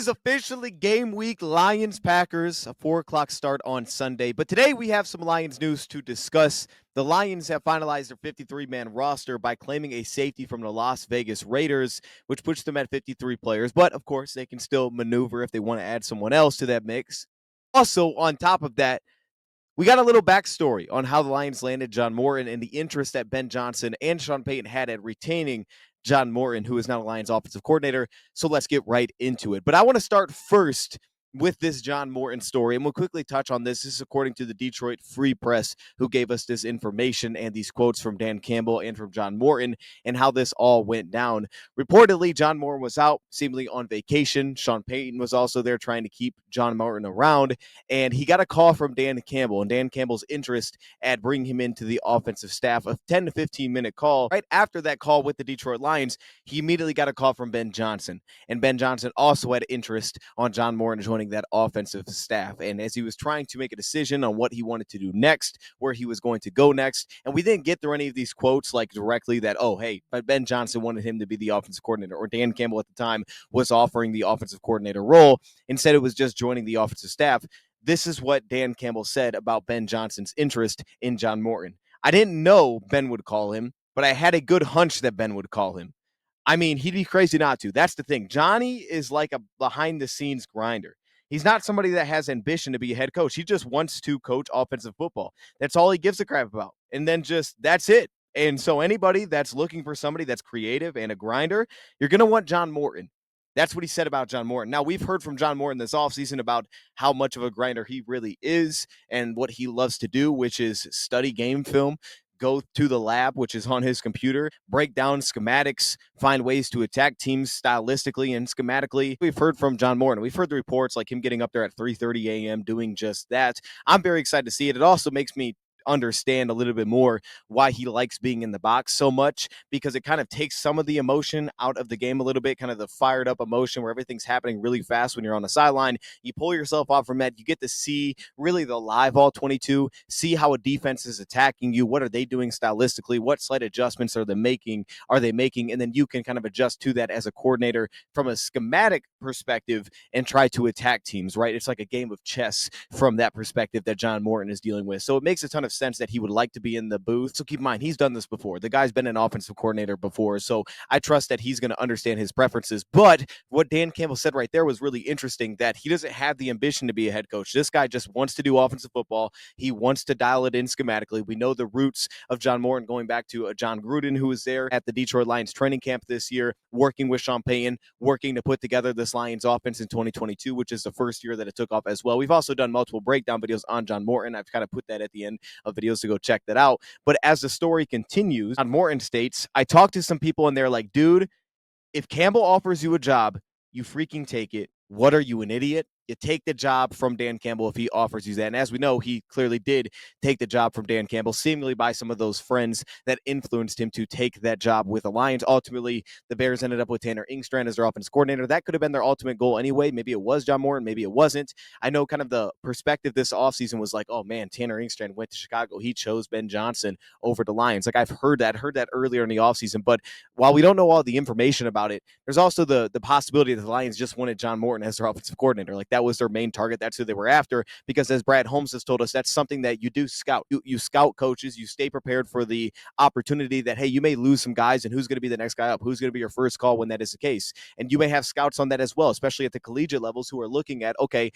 is officially game week. Lions-Packers, a 4 o'clock start on Sunday. But today we have some Lions news to discuss. The Lions have finalized their 53-man roster by claiming a safety from the Las Vegas Raiders, which puts them at 53 players. But, of course, they can still maneuver if they want to add someone else to that mix. Also, on top of that, we got a little backstory on how the Lions landed John Morton and the interest that Ben Johnson and Sean Payton had at retaining John Morton, who is now the Lions offensive coordinator. So let's get right into it. But I want to start first with this John Morton story, and we'll quickly touch on this. This is according to the Detroit Free Press, who gave us this information and these quotes from Dan Campbell and from John Morton and how this all went down. Reportedly, John Morton was out, seemingly on vacation. Sean Payton was also there trying to keep John Morton around, and he got a call from Dan Campbell, and Dan Campbell's interest at bringing him into the offensive staff, a 10 to 15-minute call. Right after that call with the Detroit Lions, he immediately got a call from Ben Johnson, and Ben Johnson also had interest on John Morton joining that offensive staff. And as he was trying to make a decision on what he wanted to do next, where he was going to go next, and we didn't get through any of these quotes like directly that, oh, hey, but Ben Johnson wanted him to be the offensive coordinator, or Dan Campbell at the time was offering the offensive coordinator role. Instead, it was just joining the offensive staff. This is what Dan Campbell said about Ben Johnson's interest in John Morton. I didn't know Ben would call him, but I had a good hunch that Ben would call him. I mean, he'd be crazy not to. That's the thing. Johnny is like a behind-the-scenes grinder. He's not somebody that has ambition to be a head coach. He just wants to coach offensive football. That's all he gives a crap about. And then just that's it. And so anybody that's looking for somebody that's creative and a grinder, you're going to want John Morton. That's what he said about John Morton. Now, we've heard from John Morton this offseason about how much of a grinder he really is and what he loves to do, which is study game film, go to the lab, which is on his computer, break down schematics, find ways to attack teams stylistically and schematically. We've heard from John Morton. We've heard the reports like him getting up there at 3:30 a.m. doing just that. I'm very excited to see it. It also makes me understand a little bit more why he likes being in the box so much, because it kind of takes some of the emotion out of the game a little bit, kind of the fired up emotion where everything's happening really fast when you're on the sideline. You pull yourself off from that. You get to see really the live all 22, see how a defense is attacking you. What are they doing stylistically? What slight adjustments are they making? And then you can kind of adjust to that as a coordinator from a schematic perspective and try to attack teams, right? It's like a game of chess from that perspective that John Morton is dealing with. So it makes a ton of sense that he would like to be in the booth. So keep in mind, he's done this before. The guy's been an offensive coordinator before, so I trust that he's going to understand his preferences. But what Dan Campbell said right there was really interesting, that he doesn't have the ambition to be a head coach. This guy just wants to do offensive football. He wants to dial it in schematically. We know the roots of John Morton going back to John Gruden, who was there at the Detroit Lions training camp this year, working with Sean Payton, working to put together this Lions offense in 2022, which is the first year that it took off as well. We've also done multiple breakdown videos on John Morton. I've kind of put that at the end of videos to go check that out. But as the story continues, John Morton states, I talked to some people and they're like, dude, if Campbell offers you a job, you freaking take it. What are you, an idiot? You take the job from Dan Campbell if he offers you that. And as we know, he clearly did take the job from Dan Campbell, seemingly by some of those friends that influenced him to take that job with the Lions. Ultimately, the Bears ended up with Tanner Engstrand as their offense coordinator. That could have been their ultimate goal anyway. Maybe it was John Morton, maybe it wasn't. I know kind of the perspective this offseason was like, oh man, Tanner Engstrand went to Chicago. He chose Ben Johnson over the Lions. Like I've heard that earlier in the offseason. But while we don't know all the information about it, there's also the possibility that the Lions just wanted John Morton as their offensive coordinator. Like that was their main target. That's who they were after, because as Brad Holmes has told us, that's something that you do scout. You scout coaches. You stay prepared for the opportunity that, hey, you may lose some guys, and who's going to be the next guy up? Who's going to be your first call when that is the case? And you may have scouts on that as well, especially at the collegiate levels, who are looking at, okay,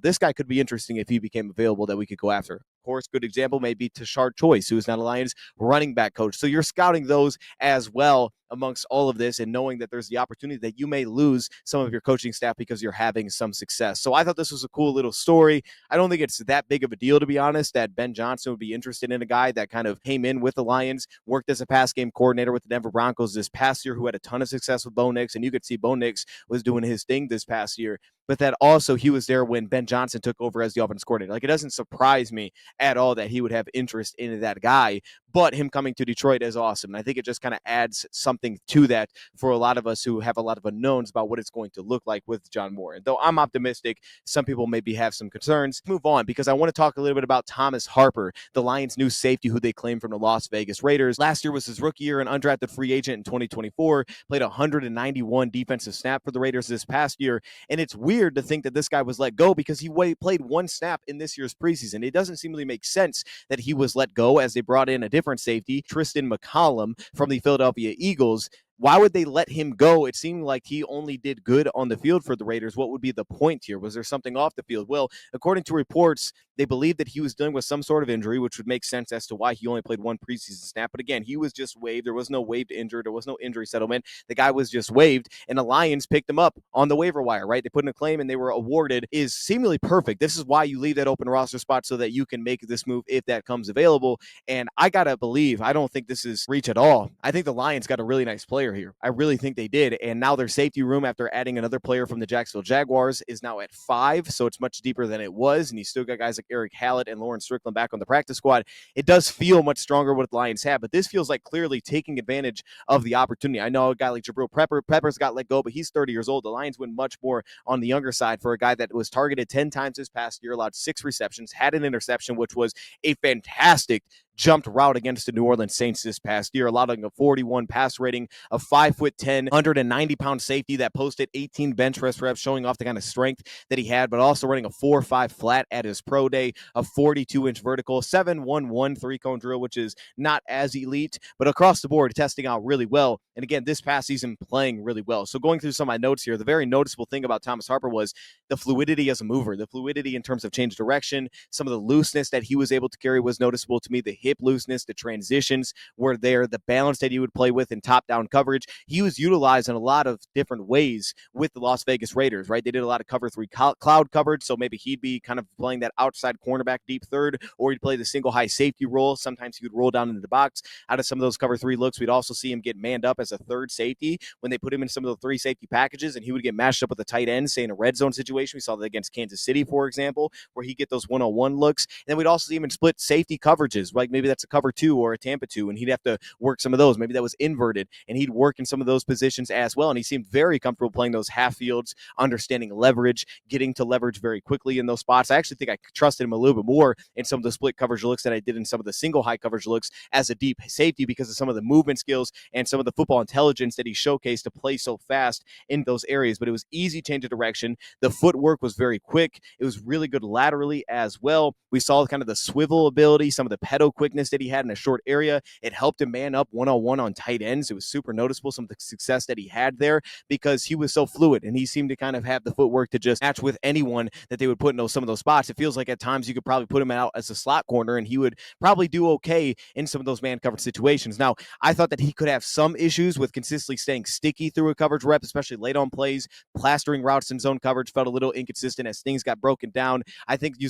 this guy could be interesting if he became available that we could go after. Of course, good example may be Tashard Choice, who is now the Lions running back coach. So you're scouting those as well amongst all of this, and knowing that there's the opportunity that you may lose some of your coaching staff because you're having some success. So I thought this was a cool little story. I don't think it's that big of a deal, to be honest, that Ben Johnson would be interested in a guy that kind of came in with the Lions, worked as a pass game coordinator with the Denver Broncos this past year, who had a ton of success with Bo Nix, and you could see Bo Nix was doing his thing this past year. But that also he was there when Ben Johnson took over as the offense coordinator. Like, it doesn't surprise me at all that he would have interest in that guy, but him coming to Detroit is awesome. And I think it just kind of adds something to that for a lot of us who have a lot of unknowns about what it's going to look like with John Morton. Though I'm optimistic, some people maybe have some concerns. Move on, because I want to talk a little bit about Thomas Harper, the Lions' new safety who they claimed from the Las Vegas Raiders. Last year was his rookie year, an undrafted free agent in 2024, played 191 defensive snaps for the Raiders this past year. And it's weird weird to think that this guy was let go because he played one snap in this year's preseason. It doesn't seem to make sense that he was let go, as they brought in a different safety, Tristan McCollum from the Philadelphia Eagles. Why would they let him go? It seemed like he only did good on the field for the Raiders. What would be the point here? Was there something off the field? Well, according to reports, they believe that he was dealing with some sort of injury, which would make sense as to why he only played one preseason snap. But again, he was just waived. There was no waived injured. There was no injury settlement. The guy was just waived, and the Lions picked him up on the waiver wire, right? They put in a claim, and they were awarded. Is seemingly perfect. This is why you leave that open roster spot so that you can make this move if that comes available. And I got to believe, I don't think this is reach at all. I think the Lions got a really nice player here. I really think they did. And now their safety room, after adding another player from the Jacksonville Jaguars, is now at 5. So it's much deeper than it was. And you still got guys like Eric Hallett and Lawrence Strickland back on the practice squad. It does feel much stronger what the Lions have, but this feels like clearly taking advantage of the opportunity. I know a guy like Jabril Peppers got let go, but he's 30 years old. The Lions went much more on the younger side for a guy that was targeted 10 times this past year, allowed 6 receptions, had an interception, which was a fantastic jumped route against the New Orleans Saints this past year, allowing a 41 pass rating, a 5'10", 190-pound safety that posted 18 bench press reps, showing off the kind of strength that he had, but also running a 4.5 flat at his pro day, a 42-inch vertical, 7.11 three-cone drill, which is not as elite, but across the board, testing out really well. And again, this past season, playing really well. So going through some of my notes here, the very noticeable thing about Thomas Harper was the fluidity as a mover, the fluidity in terms of change of direction, some of the looseness that he was able to carry was noticeable to me. The hip looseness, the transitions were there, the balance that he would play with in top-down coverage. He was utilized in a lot of different ways with the Las Vegas Raiders, right? They did a lot of cover 3 cloud coverage, so maybe he'd be kind of playing that outside cornerback deep third, or he'd play the single high safety role. Sometimes he would roll down into the box. Out of some of those cover 3 looks, we'd also see him get manned up as a third safety when they put him in some of the 3 safety packages, and he would get matched up with a tight end, say in a red zone situation. We saw that against Kansas City, for example, where he'd get those one-on-one looks. And then we'd also see him in split safety coverages, like maybe that's a cover 2 or a Tampa 2, and he'd have to work some of those. Maybe that was inverted, and he'd work in some of those positions as well. And he seemed very comfortable playing those half fields, understanding leverage, getting to leverage very quickly in those spots. I actually think I trusted him a little bit more in some of the split coverage looks than I did in some of the single high coverage looks as a deep safety, because of some of the movement skills and some of the football intelligence that he showcased to play so fast in those areas. But it was easy change of direction. The footwork was very quick. It was really good laterally as well. We saw kind of the swivel ability, some of the pedo quickness that he had in a short area. It helped him man up one-on-one on tight ends. It was super noticeable, some of the success that he had there, because he was so fluid and he seemed to kind of have the footwork to just match with anyone that they would put in some of those spots. It feels like at times you could probably put him out as a slot corner and he would probably do okay in some of those man coverage situations. Now, I thought that he could have some issues with consistently staying sticky through a coverage rep, especially late on plays. Plastering routes in zone coverage felt a little inconsistent as things got broken down. I think you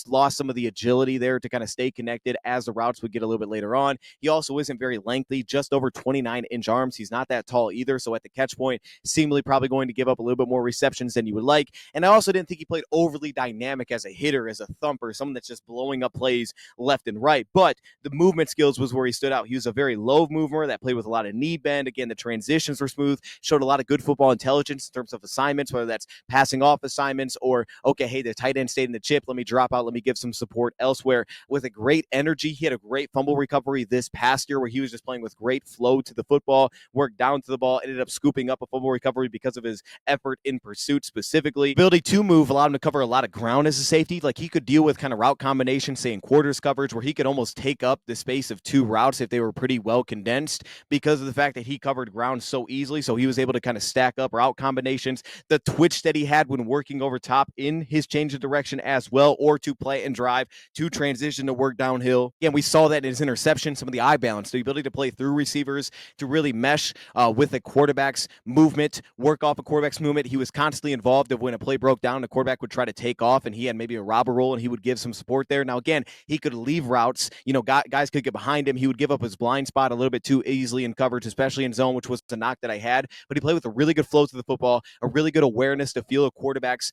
lost some of the agility there to kind of stay connected as the routes would get a little bit later on. He also isn't very lengthy, just over 29-inch arms. He's not that tall either, so at the catch point, seemingly probably going to give up a little bit more receptions than you would like. And I also didn't think he played overly dynamic as a hitter, as a thumper, someone that's just blowing up plays left and right. But the movement skills was where he stood out. He was a very low mover that played with a lot of knee bend. Again, the transitions were smooth, showed a lot of good football intelligence in terms of assignments, whether that's passing off assignments or, okay, hey, the tight end stayed in the chip. Let me drop out. Let me give some support elsewhere. With a great energy, he had a great fumble recovery this past year where he was just playing with great flow to the football, worked down to the ball, ended up scooping up a fumble recovery because of his effort in pursuit specifically. Ability to move allowed him to cover a lot of ground as a safety. Like he could deal with kind of route combinations, say in quarters coverage, where he could almost take up the space of 2 routes if they were pretty well condensed because of the fact that he covered ground so easily. So he was able to kind of stack up route combinations. The twitch that he had when working over top in his change of direction as well, or to play and drive, to transition to work downhill. Again, we saw that in his interception, some of the eye balance, the ability to play through receivers, to really mesh with a quarterback's movement, work off a quarterback's movement. He was constantly involved of when a play broke down, the quarterback would try to take off and he had maybe a robber roll and he would give some support there. Now, again, he could leave routes. Guys could get behind him. He would give up his blind spot a little bit too easily in coverage, especially in zone, which was a knock that I had. But he played with a really good flow to the football, a really good awareness to feel a quarterback's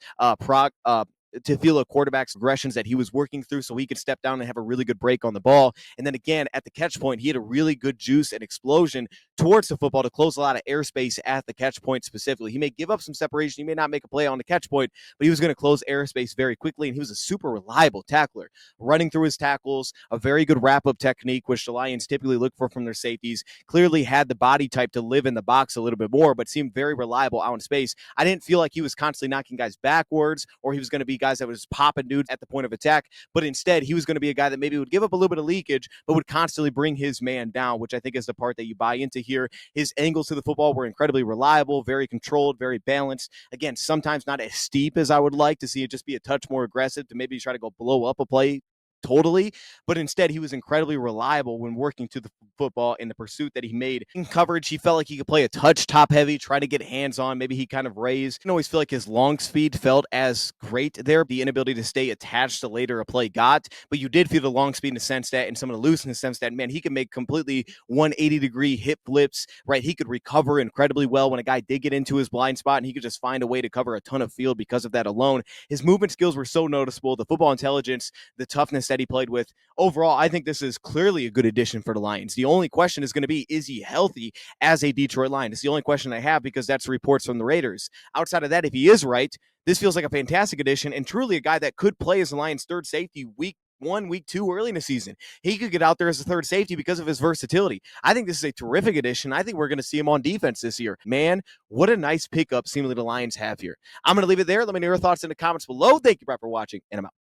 to feel a quarterback's aggressions that he was working through so he could step down and have a really good break on the ball. And then again, at the catch point, he had a really good juice and explosion towards the football to close a lot of airspace at the catch point specifically. He may give up some separation. He may not make a play on the catch point, but he was going to close airspace very quickly. And he was a super reliable tackler, running through his tackles, a very good wrap-up technique, which the Lions typically look for from their safeties. Clearly had the body type to live in the box a little bit more, but seemed very reliable out in space. I didn't feel like he was constantly knocking guys backwards or he was going to be guys that was popping dudes at the point of attack, but instead he was going to be a guy that maybe would give up a little bit of leakage, but would constantly bring his man down, which I think is the part that you buy into here. His angles to the football were incredibly reliable, very controlled, very balanced. Again, sometimes not as steep as I would like to see it just be a touch more aggressive to maybe try to go blow up a play totally, but instead he was incredibly reliable when working to the football in the pursuit that he made. In coverage, he felt like he could play a touch top heavy, try to get hands on, maybe he kind of raised. I didn't always feel like his long speed felt as great there, the inability to stay attached to later a play got, but you did feel the long speed in the sense that, and some of the loose in the sense that, man, he could make completely 180-degree hip flips, right? He could recover incredibly well when a guy did get into his blind spot, and he could just find a way to cover a ton of field because of that alone. His movement skills were so noticeable, the football intelligence, the toughness that he played with. Overall, I think this is clearly a good addition for the Lions. The only question is going to be, is he healthy as a Detroit Lion? It's the only question I have because that's reports from the Raiders. Outside of that, if he is right, this feels like a fantastic addition and truly a guy that could play as the Lions' third safety week 1, week 2 early in the season. He could get out there as a third safety because of his versatility. I think this is a terrific addition. I think we're going to see him on defense this year. Man, what a nice pickup seemingly the Lions have here. I'm going to leave it there. Let me know your thoughts in the comments below. Thank you, Brett, for watching, and I'm out.